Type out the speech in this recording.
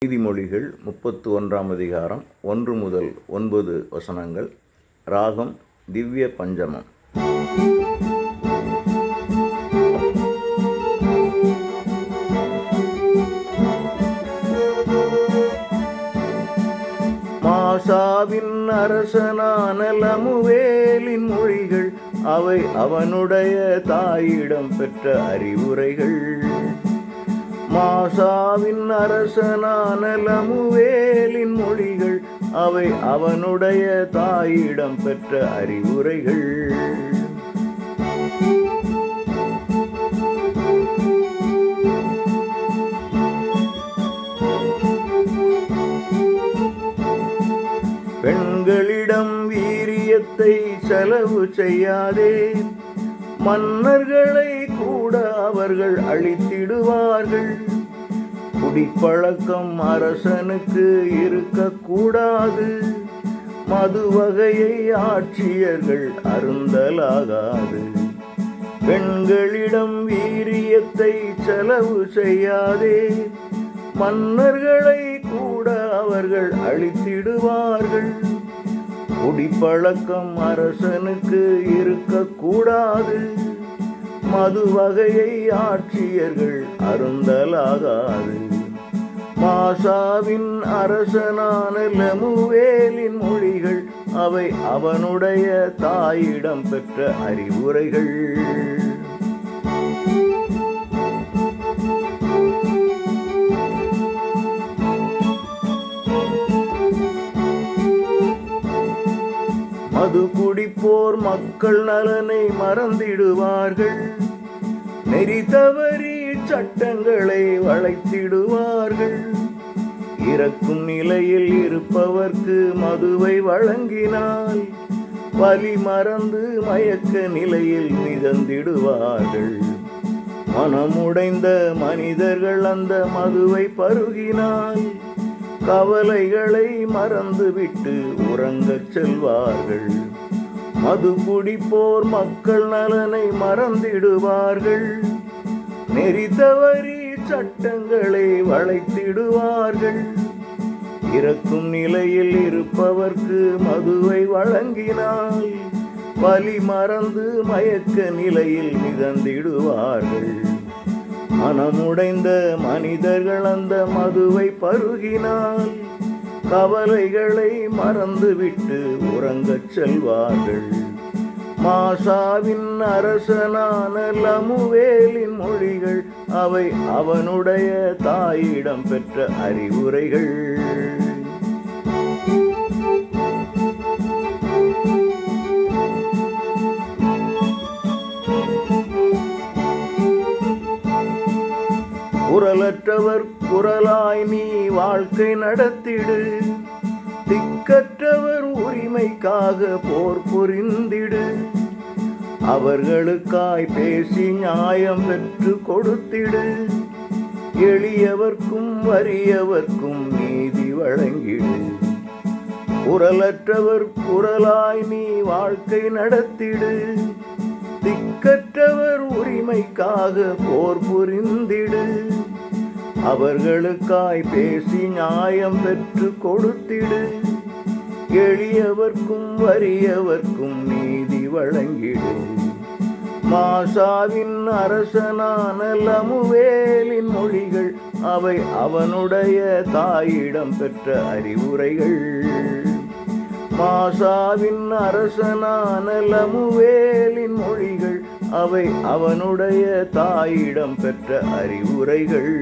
நீதிமொழிகள் 31 அதிகாரம் 1 முதல் 9 வசனங்கள். ராகம் திவ்ய பஞ்சமம். மாசாவின் அரசனான லமுவேலின் மொழிகள், அவை அவனுடைய தாயிடம் பெற்ற அறிவுரைகள். மாசாவின் அரசனான லமுவேலின் மொழிகள், அவை அவனுடைய தாயிடம் பெற்ற அறிவுரைகள். பெண்களிடம் வீரியத்தை செலவு செய்யாதே, மன்னர்களை கூட அவர்கள் அழித்திடுவார்கள். குடிப்பழக்கம் அரசனுக்கு இருக்கக்கூடாது, மது வகையை ஆட்சியர்கள் அருந்தலாகாது. பெண்களிடம் வீரியத்தை செலவு செய்யாதே, மன்னர்களை கூட அவர்கள் அழித்திடுவார்கள். குடிப்பழக்கம் அரசனுக்கு இருக்கக்கூடாது, மது வகையை ஆட்சியர்கள் அருந்தலாகாது. மாசாவின் அரசனான லமுவேலின் மொழிகள், அவை அவனுடைய தாயிடம் பெற்ற அறிவுரைகள். மது குடிப்போர் மக்கள் நலனை மறந்திடுவார்கள், நெறி தவறி சட்டங்களை வளைத்திடுவார்கள். இறக்கும் நிலையில் இருப்பவர்க்கு மதுவை வழங்கினால், வலி மறந்து மயக்க நிலையில் மிதந்திடுவார்கள். மனமுடைந்த மனிதர்கள் அந்த மதுவை பருகினால், கவலைகளை மறந்துவிட்டு உறங்கச் செல்வார்கள். மது குடிப்போர் மக்கள் நலனை மறந்திடுவார்கள், நெறி தவறி சட்டங்களை வளைத்திடுவார்கள். இறக்கும் நிலையில் இருப்பவர்க்கு மதுவை வழங்கினால், வலி மறந்து மயக்க நிலையில் மிதந்திடுவார்கள். மனமுடைந்த மனிதர்கள் அந்த மதுவை பருகினால், கவலைகளை மறந்துவிட்டு உறங்கச் செல்வார்கள். மாசாவின் அரசனான லமுவேலின் மொழிகள், அவை அவனுடைய தாயிடம் பெற்ற அறிவுரைகள். குரலற்றவர் குரலாய் நீ வாழ்க்கை நடத்திடு, திக்கற்றவர் உரிமைக்காக போர் புரிந்திடு. அவர்களுக்காய் பேசி நியாயம் பெற்று கொடுத்திடு, எளியவர்க்கும் வறியவர்க்கும் நீதி வழங்கிடு. குரலற்றவர் குரலாய் நீ வாழ்க்கை நடத்திடு, திக்கற்றவர் உரிமைக்காக போர் புரிந்திடு. அவர்களுக்காய் பேசி நியாயம் பெற்று கொடுத்திடு, எளியவர்க்கும் வறியவர்க்கும் நீதி வழங்கிடு. மாசாவின் அரசனான லமுவேலின் மொழிகள், அவை அவனுடைய தாயிடம் பெற்ற அறிவுரைகள். மாசாவின் அரசனான லமுவேலின் மொழிகள், அவை அவனுடைய தாயிடம் பெற்ற அறிவுரைகள்.